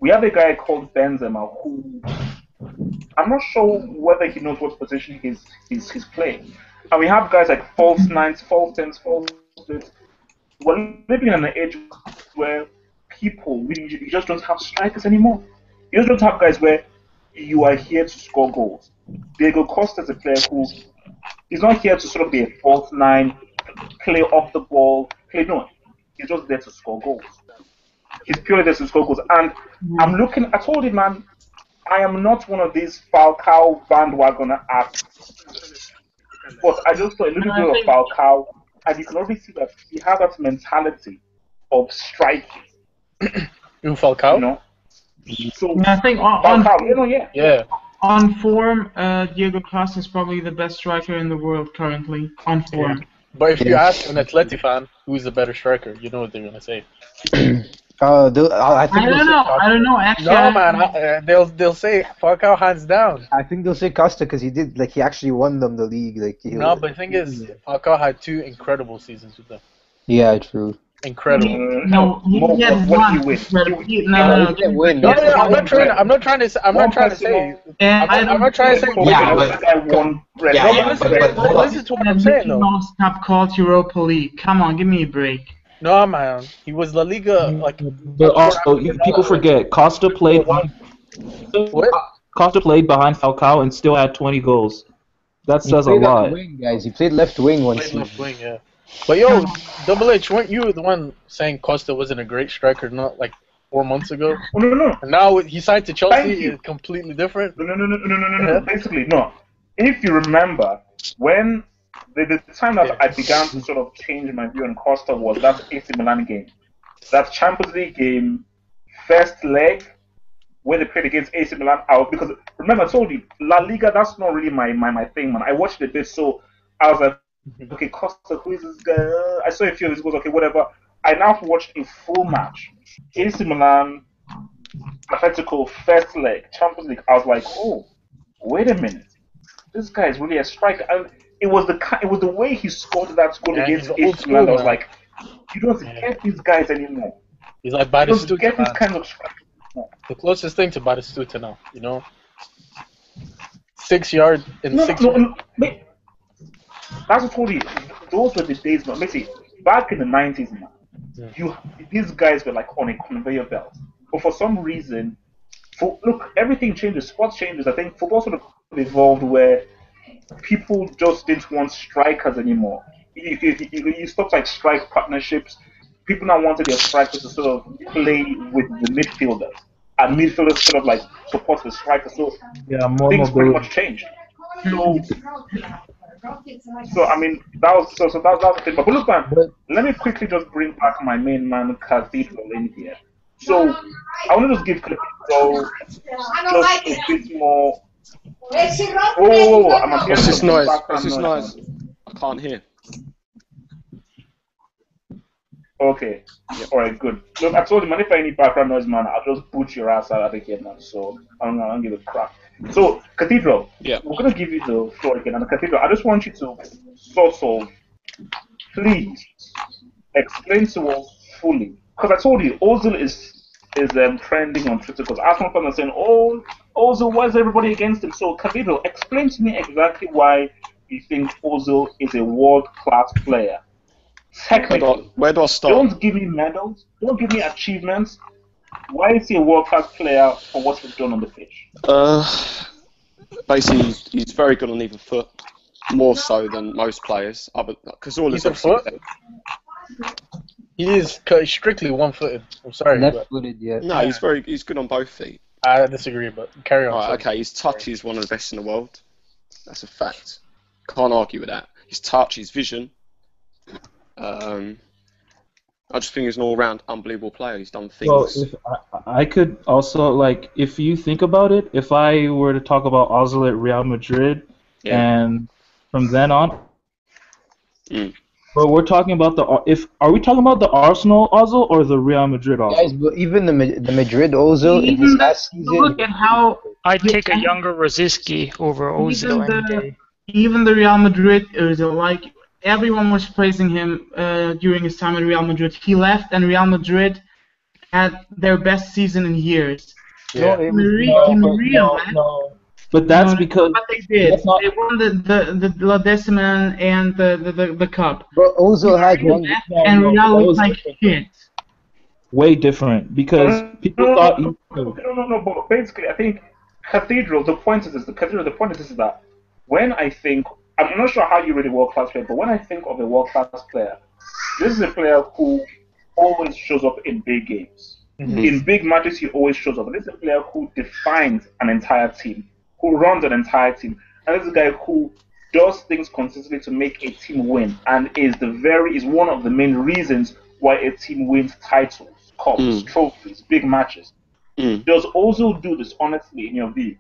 Speaker 1: We have a guy called Benzema who I'm not sure whether he knows what position he's playing. And we have guys like false nines, false tens, false eights. We're living in an age where people really you just don't have strikers anymore. You just don't have guys where you are here to score goals. Diego Costa is a player who is not here to sort of be a false nine, play off the ball, play no. He's just there to score goals. He's purely there to score goals. And I'm looking. I told him, man, I am not one of these Falcao bandwagon acts, but I just saw a little bit of Falcao, and you can already see that he has that mentality of striking.
Speaker 4: You Falcao?
Speaker 1: You know? So
Speaker 6: I think
Speaker 1: Falcao,
Speaker 4: Yeah.
Speaker 6: on form, Diego Costa is probably the best striker in the world currently. On form.
Speaker 4: Yeah. But if you ask an Atleti fan who's the better striker, you know what they're gonna say.
Speaker 3: I think
Speaker 6: I don't know. Actually,
Speaker 4: No, man. They'll say Falcao hands down.
Speaker 3: I think they'll say Costa because he actually won them the league.
Speaker 4: No, but the thing is, Falcao had 2 incredible seasons with them.
Speaker 3: Yeah, true.
Speaker 4: Incredible.
Speaker 6: No, he had one. No,
Speaker 3: He win.
Speaker 4: No, I'm not trying to say. I'm not trying to say. I'm not trying to say.
Speaker 7: Yeah,
Speaker 4: Listen to what I'm saying, though.
Speaker 6: Most cup called Europa League. Come on, give me a break.
Speaker 4: No, man. He was La Liga like.
Speaker 2: But also, people forget Costa played.
Speaker 4: What?
Speaker 2: Costa played behind Falcao and still had 20 goals. That
Speaker 3: He
Speaker 2: says a
Speaker 3: played left
Speaker 2: lot.
Speaker 3: wing, guys. He played left wing one
Speaker 4: Played
Speaker 3: season.
Speaker 4: left wing, yeah. But yo, Double H, weren't you the one saying Costa wasn't a great striker not like 4 months ago?
Speaker 1: Oh, no.
Speaker 4: And now he signed to
Speaker 1: Thank
Speaker 4: Chelsea,
Speaker 1: you.
Speaker 4: it's completely different.
Speaker 1: No. Basically, no. If you remember, when the time that I began to sort of change my view on Costa was that AC Milan game. That Champions League game, first leg, when they played against AC Milan out. Because remember, I told you, La Liga, that's not really my thing, man. I watched it a bit, so I was like, okay, Costa, who is this guy? I saw a few of his goals, okay, whatever. I now watched a full match. AC Milan, Atletico, first leg, Champions League. I was like, oh, wait a minute. This guy is really a striker. And it was the way he scored that goal against AC Milan. I was like, you don't get these guys anymore.
Speaker 4: He's like
Speaker 1: You don't
Speaker 4: Batistuta,
Speaker 1: get these
Speaker 4: man.
Speaker 1: kinds of strikers anymore.
Speaker 4: The closest thing to Batistuta now, you know? 6 yard in
Speaker 1: No,
Speaker 4: 6
Speaker 1: no, that's what I told you. Those were the days, man. Basically, back in the 90s, man, these guys were like on a conveyor belt. But for some reason, look, everything changes. Sports changes. I think football sort of evolved where people just didn't want strikers anymore. You stopped like strike partnerships. People now wanted their strikers to sort of play with the midfielders. And midfielders sort of like support the striker. So
Speaker 2: Yeah, more
Speaker 1: things pretty
Speaker 2: mobility.
Speaker 1: much changed. So I mean that was the thing. But look, man, let me quickly just bring back my main man Cathedral in here. So I want to just give Cathedral just a bit more. Whoa! I'm
Speaker 5: What's this noise?
Speaker 1: background
Speaker 5: What's this noise? I can't hear.
Speaker 1: Okay. Yeah, alright, good. Look, I told you, man, if I any background noise, man, I'll just boot your ass out of the game, man. So I don't give a crap. So, Cathedral,
Speaker 5: Yeah.
Speaker 1: we're gonna give you the floor again. And Cathedral, I just want you to sort of, please, explain to us fully. Because I told you, Ozil is trending on Twitter because Arsenal fans are saying, oh, Ozil, why is everybody against him? So, Cathedral, explain to me exactly why you think Ozil is a world-class player. Technically,
Speaker 5: Where do I start?
Speaker 1: don't give me medals, don't give me achievements. Why is he a world-class player for what he's done on the pitch?
Speaker 5: Basically, he's very good on either foot, more so than most players. Because all
Speaker 4: Either foot? He is strictly one-footed. I'm sorry. but
Speaker 3: Left-footed, yeah.
Speaker 5: No, he's good on both feet.
Speaker 4: I disagree, but carry on.
Speaker 5: Right,
Speaker 4: sorry.
Speaker 5: okay, his touch is one of the best in the world. That's a fact. Can't argue with that. His touch, his vision. I just think he's an all-round unbelievable player. He's done things.
Speaker 2: Well, if I could also, like, if you think about it, if I were to talk about Ozil at Real Madrid, and from then on, but we're talking about are we talking about the Arsenal Ozil or the Real Madrid Ozil?
Speaker 3: Guys, but even the Madrid Ozil in his last season.
Speaker 6: Look at how
Speaker 8: I'd take a younger Rosicky over Ozil any day.
Speaker 6: even the Real Madrid Ozil, like everyone was praising him during his time at Real Madrid. He left, and Real Madrid had their best season in years.
Speaker 3: No,
Speaker 4: Yeah.
Speaker 3: it was
Speaker 6: Maria left.
Speaker 2: no. But that's
Speaker 6: No,
Speaker 2: because
Speaker 6: but they did.
Speaker 2: that's not.
Speaker 6: They won the La Decima and the cup.
Speaker 3: But Ozil had
Speaker 6: Maria
Speaker 3: one.
Speaker 6: left,
Speaker 2: No,
Speaker 6: and
Speaker 2: no,
Speaker 6: Real
Speaker 2: that
Speaker 6: looked
Speaker 2: was
Speaker 6: like
Speaker 2: different.
Speaker 6: shit.
Speaker 2: Way different because people
Speaker 1: No,
Speaker 2: thought.
Speaker 1: no. But basically, I think Cathedral. The point is this: the Cathedral. The point is this: is that when I think, I'm not sure how you read a world class player, but when I think of a world class player, this is a player who always shows up in big games. In big matches, he always shows up. And this is a player who defines an entire team, who runs an entire team, and this is a guy who does things consistently to make a team win, and is one of the main reasons why a team wins titles, cups, trophies, big matches. Does Ozil do this honestly in your view?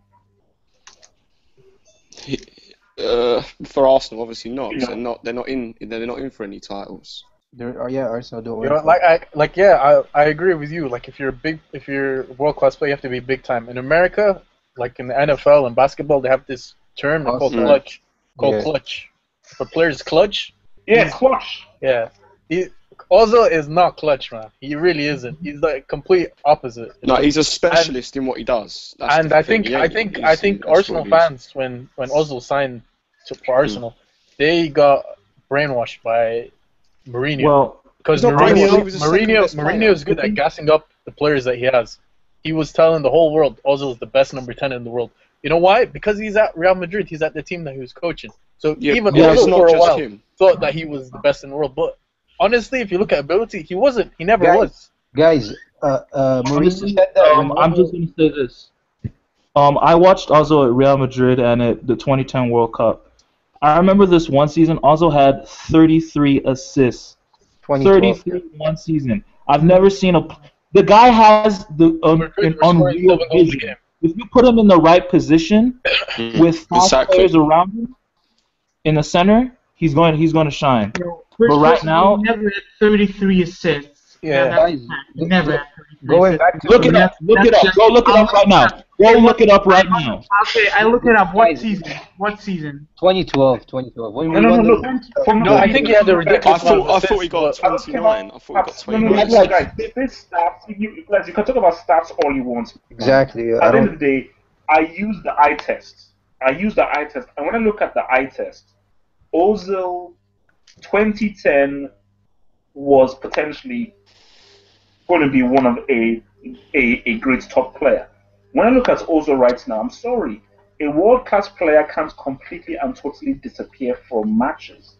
Speaker 5: For Arsenal, obviously not.
Speaker 1: Yeah.
Speaker 5: They're not in for any titles.
Speaker 3: Arsenal don't
Speaker 4: You
Speaker 3: win.
Speaker 4: know, I agree with you. Like if you're a world class player, you have to be big time. In America, like in the NFL and basketball, they have this term called clutch. Clutch. If a player's clutch,
Speaker 1: Yeah, clutch.
Speaker 4: yeah. Ozil is not clutch, man. He really isn't. He's like complete opposite.
Speaker 5: No, he's a specialist in what he does. That's
Speaker 4: And
Speaker 5: the
Speaker 4: I
Speaker 5: thing.
Speaker 4: think
Speaker 5: That's
Speaker 4: Arsenal
Speaker 5: what he is.
Speaker 4: fans when Ozil signed for Arsenal, they got brainwashed by Mourinho.
Speaker 2: Well,
Speaker 4: Because
Speaker 5: He's not brainwashed, he was the second best player.
Speaker 4: Mourinho is good at gassing up the players that he has. He was telling the whole world Ozil is the best number 10 in the world. You know why? Because he's at Real Madrid. He's at the team that he was coaching. So even
Speaker 5: it's
Speaker 4: Ozil
Speaker 5: not
Speaker 4: for a
Speaker 5: just
Speaker 4: while
Speaker 5: him.
Speaker 4: thought that he was the best in the world. But honestly, if you look at ability, he wasn't. He never
Speaker 3: Guys,
Speaker 4: was.
Speaker 3: Guys, Mourinho
Speaker 2: honestly,
Speaker 3: said that. when
Speaker 2: I'm
Speaker 3: Ozil-
Speaker 2: just gonna say this. I watched Ozil at Real Madrid and at the 2010 World Cup. I remember this one season, Ozil had 33 assists.
Speaker 3: 2012.
Speaker 2: 33 one season. I've never seen the guy has an
Speaker 4: We're scoring
Speaker 2: unreal
Speaker 4: 7 goals a
Speaker 2: vision.
Speaker 4: game.
Speaker 2: If you put him in the right position with 5
Speaker 5: Exactly.
Speaker 2: players around him in the center, he's going to shine. But right now,
Speaker 6: he never had 33 assists.
Speaker 4: Yeah.
Speaker 6: That's a fact. He never had 33
Speaker 3: Going
Speaker 6: assists.
Speaker 3: back to
Speaker 2: look it up. Look it up. Go look it up right now. Go look it up right now.
Speaker 6: Okay, I look it up. What season? What season?
Speaker 3: 2012. When we
Speaker 1: No,
Speaker 3: won the-
Speaker 1: look.
Speaker 4: No, I think he had a ridiculous
Speaker 5: I
Speaker 4: amount of
Speaker 5: thought he got
Speaker 4: assists, but-
Speaker 5: 29. I thought he got
Speaker 1: No,
Speaker 5: 29.
Speaker 1: guys, this stats, you can talk about stats all you want.
Speaker 3: Exactly.
Speaker 1: At the end of the day, I use the eye test. And when I look at the eye test, Ozil 2010 was potentially going to be one of a great top player. When I look at Ozil right now, I'm sorry, a world-class player can't completely and totally disappear from matches.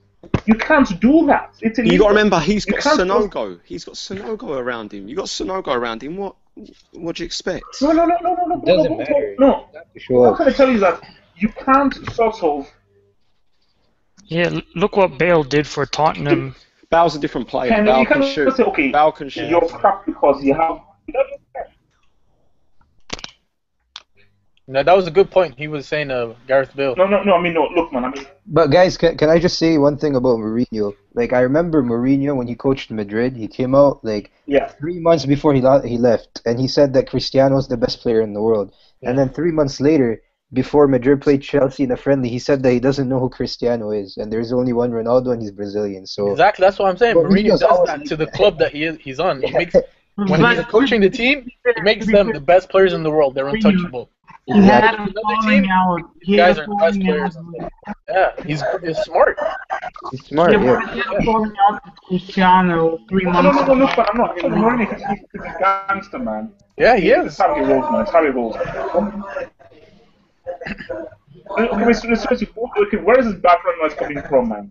Speaker 1: You can't do that. It's illegal.
Speaker 5: You got to remember, he's got
Speaker 1: can't
Speaker 5: Sonogo. He's got Sonogo around him. You got Sonogo around him. What do you expect?
Speaker 1: No.
Speaker 3: Doesn't matter.
Speaker 1: No.
Speaker 3: To show
Speaker 1: What
Speaker 3: up.
Speaker 1: can I tell you is that you can't sort of.
Speaker 8: Yeah, look what Bale did for Tottenham.
Speaker 5: Bale's a different player.
Speaker 1: Can
Speaker 5: Bale
Speaker 1: you
Speaker 5: can
Speaker 1: can't
Speaker 5: shoot.
Speaker 1: say, okay,
Speaker 5: Bale can shoot.
Speaker 1: you're crap because you have.
Speaker 4: No, that was a good point. He was saying Gareth Bale.
Speaker 1: No. I mean, no. Look, man. I mean,
Speaker 3: But guys, can I just say one thing about Mourinho? Like I remember Mourinho when he coached Madrid, he came out like
Speaker 1: yeah.
Speaker 3: 3 months before he left, and he said that Cristiano is the best player in the world. And then 3 months later, before Madrid played Chelsea in a friendly, he said that he doesn't know who Cristiano is, and there's only one Ronaldo, and he's Brazilian. So
Speaker 4: Exactly, that's what I'm saying.
Speaker 3: But
Speaker 4: Mourinho
Speaker 3: Mourinho's
Speaker 4: does
Speaker 3: always
Speaker 4: that
Speaker 3: like
Speaker 4: to the
Speaker 3: that.
Speaker 4: club that he's on. He makes when
Speaker 6: But
Speaker 4: he's coaching the team, he makes them the best players in the world. They're untouchable.
Speaker 6: He had a
Speaker 4: Another
Speaker 6: falling
Speaker 4: team,
Speaker 6: out. He
Speaker 4: guys
Speaker 6: had a
Speaker 4: are the best
Speaker 6: falling
Speaker 4: players.
Speaker 6: out.
Speaker 4: Yeah, he's smart.
Speaker 3: he's smart.
Speaker 6: Yeah,
Speaker 3: Yeah.
Speaker 6: but he had a falling out with Cristiano 3
Speaker 1: No,
Speaker 6: months ago.
Speaker 1: look, man. I'm not. Mourinho, he's a gangster, man.
Speaker 4: Yeah, he
Speaker 1: It's
Speaker 4: is.
Speaker 1: how he rolls, man. It's how he rolls. Okay, wait, seriously, okay, where is this background noise coming from, man?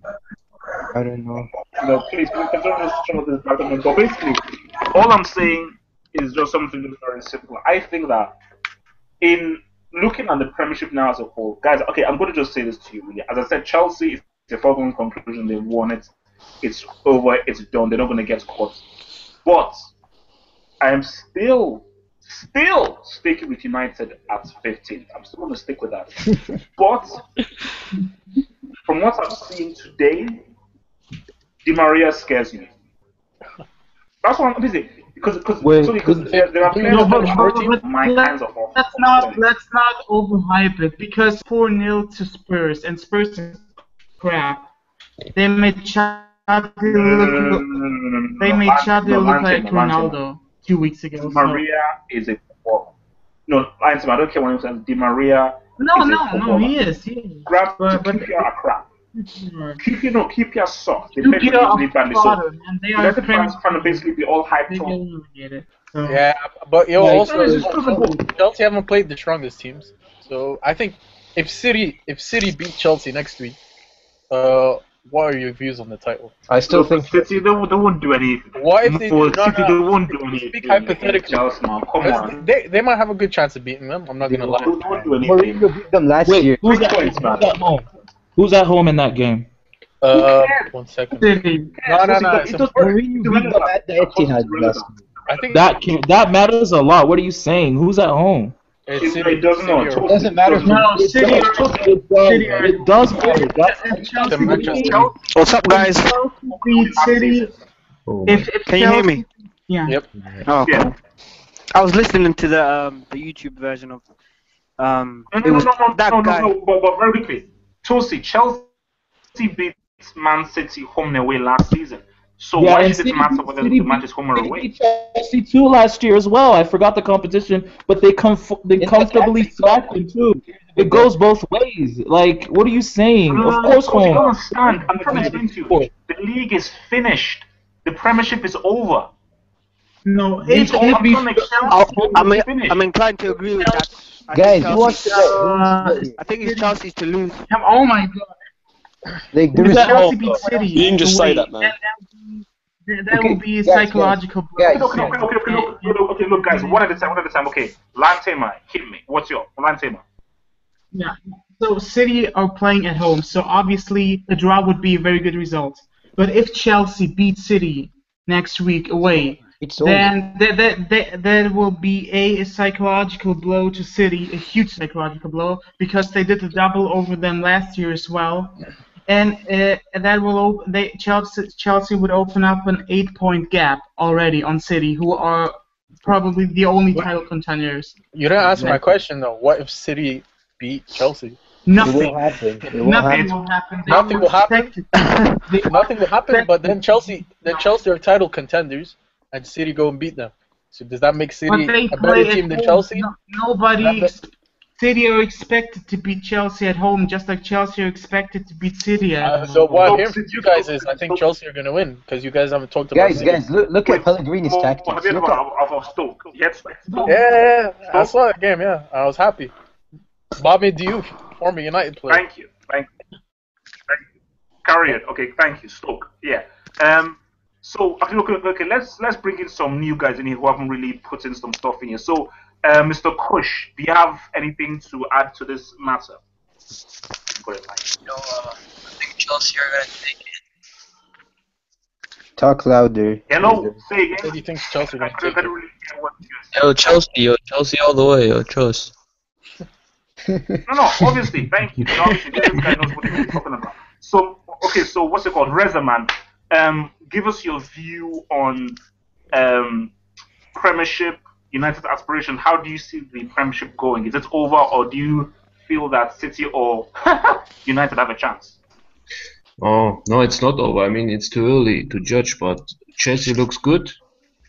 Speaker 3: I don't know.
Speaker 1: No, please, we can just some of this background noise. But basically, all I'm saying is just something very simple. I think that in looking at the Premiership now as a whole, guys, okay, I'm going to just say this to you, really. As I said, Chelsea is a foregone conclusion. They've won it. It's over. It's done. They're not going to get caught. But I am still sticking with United at 15th. I'm still going to stick with that. But from what I've seen today, Di Maria scares me. That's what I'm busy. Because
Speaker 2: Wait,
Speaker 1: there are players
Speaker 6: No, but,
Speaker 1: that my kinds of
Speaker 6: let's not overhype it because 4-0 to Spurs and Spurs is crap. They made Xavi look. They made Xavi look like Ronaldo 2 weeks ago.
Speaker 1: Di Maria is a footballer. No, I don't care what you say. Di Maria.
Speaker 6: No, he is.
Speaker 1: Grab
Speaker 6: But
Speaker 1: QPR are crap. QPR sucks. They play
Speaker 6: QPR
Speaker 1: really badly.
Speaker 6: are
Speaker 1: So
Speaker 6: and they are
Speaker 1: United fans kind of basically be all hyped up.
Speaker 6: So.
Speaker 4: Yeah, but also
Speaker 1: like,
Speaker 4: Chelsea haven't played the strongest teams. So I think if City beat Chelsea next week, what are your views on the title?
Speaker 3: I still think
Speaker 1: City they won't do anything.
Speaker 4: What if they
Speaker 1: City
Speaker 4: no,
Speaker 1: they won't do anything.
Speaker 4: Speak hypothetically.
Speaker 1: Chelsea, man, come on.
Speaker 4: They might have a good chance of beating them. I'm not gonna lie.
Speaker 1: They won't do anything.
Speaker 3: Mourinho beat them last year.
Speaker 2: Who's at home? Who's at home in that game?
Speaker 4: 1 second.
Speaker 6: City.
Speaker 4: No.
Speaker 3: Mourinho beat them at the Etihad last year.
Speaker 4: I think
Speaker 2: That matters a lot. What are you saying? Who's at home?
Speaker 4: it's
Speaker 1: It doesn't know.
Speaker 3: It doesn't matter.
Speaker 6: No, City.
Speaker 2: It does matter.
Speaker 9: What's up, guys?
Speaker 6: Beat City. If
Speaker 9: Can you hear me?
Speaker 6: Yeah.
Speaker 4: Yep.
Speaker 9: Oh,
Speaker 1: Yeah.
Speaker 9: cool. I was listening to the YouTube version of it was that guy.
Speaker 1: But very quickly, Chelsea beat Man City home and away last season. So why
Speaker 2: and
Speaker 1: should it matter whether the match is home or away?
Speaker 2: beat Chelsea too last year as well. I forgot the competition, but they comfortably smacked them too. It goes both ways. Like, what are you saying? Of course,
Speaker 1: You
Speaker 2: home.
Speaker 1: don't understand. I'm trying to explain to you. The league is finished. The Premiership is over.
Speaker 6: No, it
Speaker 1: It's
Speaker 6: can't be.
Speaker 9: I'm inclined to agree with that. I
Speaker 3: Guys,
Speaker 9: think
Speaker 3: who wants to
Speaker 9: I think it's Chelsea's to lose.
Speaker 6: Oh my god.
Speaker 3: like there is
Speaker 6: Chelsea beat City.
Speaker 5: You didn't just say that, man.
Speaker 6: That will be a psychological blow.
Speaker 3: guys.
Speaker 1: Okay, look, guys, one at a time. Okay, Lantema, hit me. What's your Lantema?
Speaker 6: Yeah. So City are playing at home, so obviously a draw would be a very good result. But if Chelsea beat City next week away,
Speaker 3: It's over.
Speaker 6: then that will be a psychological blow to City, a huge psychological blow, because they did the double over them last year as well, and that will Chelsea would open up an 8-point gap already on City, who are probably the only title contenders.
Speaker 4: You didn't answer my question though. What if City beat Chelsea?
Speaker 6: Nothing.
Speaker 3: happen.
Speaker 6: Nothing will happen.
Speaker 4: Nothing will happen.
Speaker 6: They-
Speaker 4: Nothing will happen. But then Chelsea are title contenders, and City go and beat them. So does that make
Speaker 6: But
Speaker 4: City
Speaker 6: they
Speaker 4: a
Speaker 6: play
Speaker 4: better
Speaker 6: at
Speaker 4: team than
Speaker 6: home.
Speaker 4: Chelsea?
Speaker 6: Nobody. City are expected to beat Chelsea at home, just like Chelsea are expected to beat City at home.
Speaker 4: So what I'm hearing from you guys is I think Chelsea are going to win because you guys haven't talked about City.
Speaker 3: Guys, look at Pellegrini's tactics.
Speaker 1: Have you
Speaker 3: Look
Speaker 1: heard
Speaker 3: at,
Speaker 1: of Stoke? Yes.
Speaker 4: Yeah, I saw that game. Yeah, I was happy. Bobby Diouf, former United player.
Speaker 1: Thank you. Carry it. Okay, thank you. Stoke. Yeah. So okay. Let's bring in some new guys in here who haven't really put in some stuff in here. So, Mr. Kush, do you have anything to add to this matter? Put it like.
Speaker 10: I think Chelsea are going to take it.
Speaker 3: talk louder.
Speaker 1: Hello. Say
Speaker 4: What do
Speaker 1: again.
Speaker 4: you think Chelsea are
Speaker 1: I
Speaker 4: going to take
Speaker 1: couldn't
Speaker 4: it?
Speaker 1: really hear what you said.
Speaker 10: Yo, Chelsea all the way, yo, Chelsea.
Speaker 1: No, obviously, thank you. Obviously, this guy knows what he's talking about. So, okay, so what's it called? Rezaman, give us your view on Premiership, United aspiration. How do you see the Premiership going? Is it over, or do you feel that City or United have a chance?
Speaker 11: Oh, no, it's not over. I mean, it's too early to judge, but Chelsea looks good.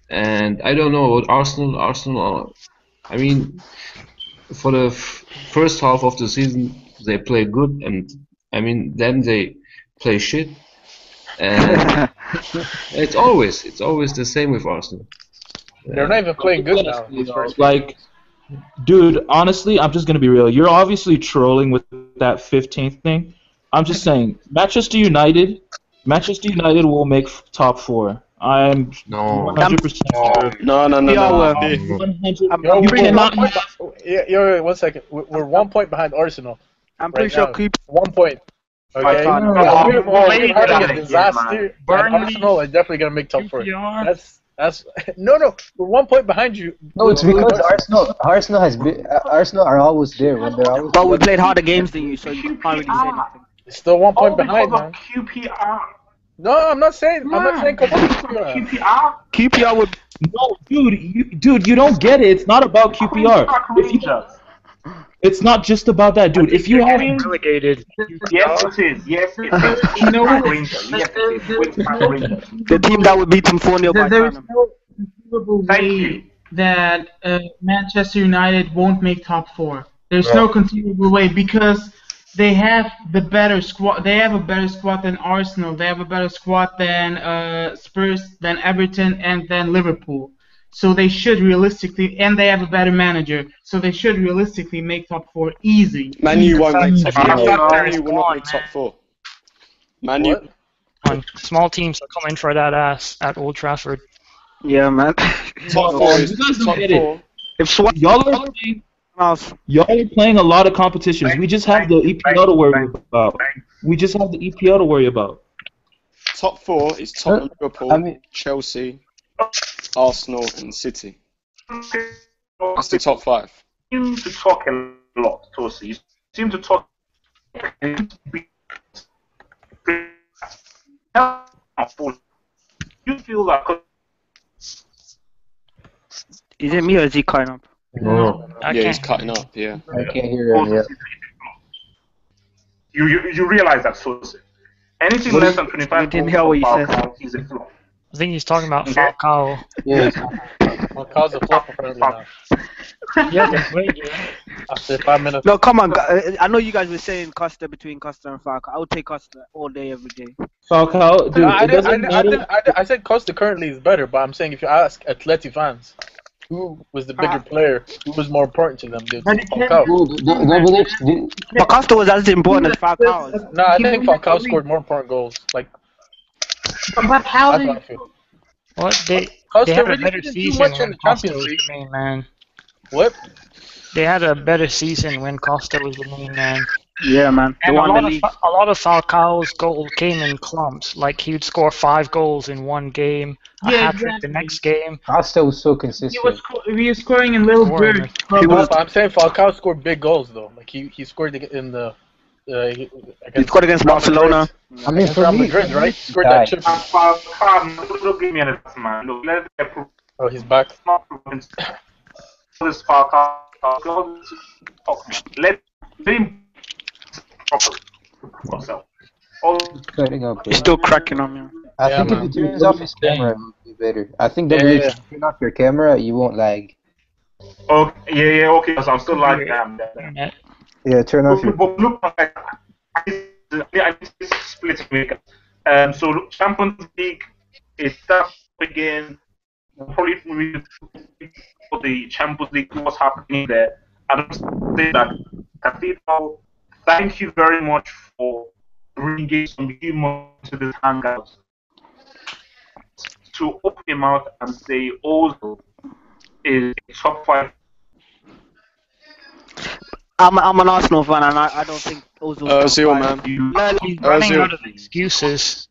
Speaker 11: And I don't know about Arsenal. I mean, for the first half of the season, they play good, and I mean, then they play shit. And it's always the same with Arsenal.
Speaker 4: They're not even playing good now.
Speaker 2: Like, dude, honestly, I'm just gonna be real. You're obviously trolling with that 15th thing. I'm just saying, Manchester United will make top 4. I'm
Speaker 11: No.
Speaker 2: 100% sure.
Speaker 5: No.
Speaker 2: You cannot.
Speaker 4: Yo, 1 second. We're 1 point behind Arsenal.
Speaker 9: I'm pretty
Speaker 4: Right
Speaker 9: sure
Speaker 4: now.
Speaker 9: Coop.
Speaker 4: 1 point. Okay. We're having a disaster. And Arsenal are definitely gonna make top 4. That's no. We're 1 point behind you.
Speaker 3: No, it's because Arsenal has been, Arsenal are always there when they're always.
Speaker 9: But we played harder games than you, so you can't really say nothing.
Speaker 4: It's still 1 point
Speaker 1: Because
Speaker 4: behind,
Speaker 1: of
Speaker 4: man.
Speaker 1: QPR.
Speaker 4: No, I'm not saying. I'm not saying QPR.
Speaker 1: QPR.
Speaker 9: QPR would.
Speaker 2: No, dude, you don't get it. It's not about QPR. It's not just about that, dude. If you have
Speaker 8: relegated,
Speaker 1: Yes, it is. Yes, it is. Wait, Park Rangers. Yes, it is. Wait, Park Rangers.
Speaker 9: The team that would beat them 4-0 by
Speaker 6: There is
Speaker 9: Tottenham.
Speaker 6: no conceivable
Speaker 1: Thank
Speaker 6: way
Speaker 1: you.
Speaker 6: that Manchester United won't make top 4. There's no conceivable way because they have the better squad. They have a better squad than Arsenal. They have a better squad than Spurs, than Everton, and than Liverpool. So they should realistically, and they have a better manager. So they should realistically make top 4 easy.
Speaker 5: Man U won't make top
Speaker 8: Fear
Speaker 5: 4.
Speaker 8: factor
Speaker 5: Man
Speaker 8: is
Speaker 5: U will not
Speaker 8: gone,
Speaker 5: make top
Speaker 8: man.
Speaker 5: 4. Man U.
Speaker 8: Small teams are coming for that ass at Old Trafford.
Speaker 9: Yeah, man.
Speaker 5: Top 4 is
Speaker 2: you guys don't
Speaker 5: top
Speaker 2: get
Speaker 5: 4.
Speaker 2: it.
Speaker 9: If Swan
Speaker 2: Y'all are playing a lot of competitions. We just have the EPL to worry about. We just have the EPL to worry about.
Speaker 5: Top 4 is Tottenham, Liverpool,
Speaker 3: I mean,
Speaker 5: Chelsea, Arsenal, and City. That's the top 5.
Speaker 1: You seem to talk a lot, Tosi. You seem to talk. You feel that.
Speaker 9: Is it me or is he cutting up?
Speaker 11: No.
Speaker 5: Yeah, he's cutting up. Yeah.
Speaker 3: I can't hear him. Yeah.
Speaker 1: You realize that, Tosi. Anything less than 25
Speaker 9: You didn't
Speaker 1: goals
Speaker 9: hear what you
Speaker 1: from
Speaker 9: said.
Speaker 1: Falcao, he's a flop.
Speaker 8: I think he's talking about Falcao.
Speaker 3: Yeah.
Speaker 4: Falcao's a flop apparently now.
Speaker 8: Yeah, they played, yeah.
Speaker 4: After 5 minutes.
Speaker 9: No, come on. I know you guys were saying Costa between Costa and Falcao. I would take Costa all day, every day.
Speaker 2: Falcao, dude, it doesn't matter.
Speaker 4: I said Costa currently is better, but I'm saying if you ask Atleti fans, who was the bigger player, who was more important to them, they'd say Falcao.
Speaker 9: But Costa was as important as Falcao.
Speaker 4: No, I think Falcao scored more important goals. Like,
Speaker 6: But how
Speaker 4: that's
Speaker 6: do
Speaker 4: what I feel.
Speaker 8: What they
Speaker 4: Costa
Speaker 8: had a
Speaker 4: really
Speaker 8: better
Speaker 4: didn't do
Speaker 8: season
Speaker 4: much in
Speaker 8: when
Speaker 4: the
Speaker 8: Costa
Speaker 4: Champions
Speaker 8: was
Speaker 4: League.
Speaker 8: the main man.
Speaker 4: What?
Speaker 8: They had a better season when Costa was the main man.
Speaker 9: Yeah, man. They
Speaker 8: And
Speaker 9: won the league.
Speaker 8: a lot of Falcao's goals came in clumps. Like he would score 5 goals in one game, a
Speaker 6: Yeah,
Speaker 8: hat trick the
Speaker 6: exactly.
Speaker 8: next game.
Speaker 3: Costa was so consistent.
Speaker 6: He was scoring in little
Speaker 8: Scoring.
Speaker 6: bursts.
Speaker 4: But I'm saying Falcao scored big goals though. Like he scored in the.
Speaker 9: He scored against Barcelona.
Speaker 3: I mean, for
Speaker 4: Real
Speaker 3: me,
Speaker 4: Madrid, right? He scored that chip.
Speaker 1: Falcao, don't give me an man. Look, let me prove.
Speaker 4: Oh, he's back.
Speaker 1: This Falcao, let him properly himself.
Speaker 3: cutting up.
Speaker 9: He's still cracking on me.
Speaker 3: I
Speaker 4: Yeah,
Speaker 3: think
Speaker 4: man.
Speaker 3: if he turns off his camera, it would be better. I think
Speaker 4: Yeah,
Speaker 3: if
Speaker 4: yeah.
Speaker 3: you turn off your camera, you won't lag.
Speaker 1: Okay, yeah, okay. So I'm still like
Speaker 3: Yeah, turn off your.
Speaker 1: But look, I split maker. So look, Champions League is that again. Probably for the Champions League, what's happening there. I don't say that. Cathedral, thank you very much for bringing some humor to this hangout. To open your mouth and say Ozil is top 5.
Speaker 9: I'm an Arsenal fan, and I don't think Ozil.
Speaker 5: Ozil, man.
Speaker 8: He's running
Speaker 5: Ozil.
Speaker 8: out of excuses.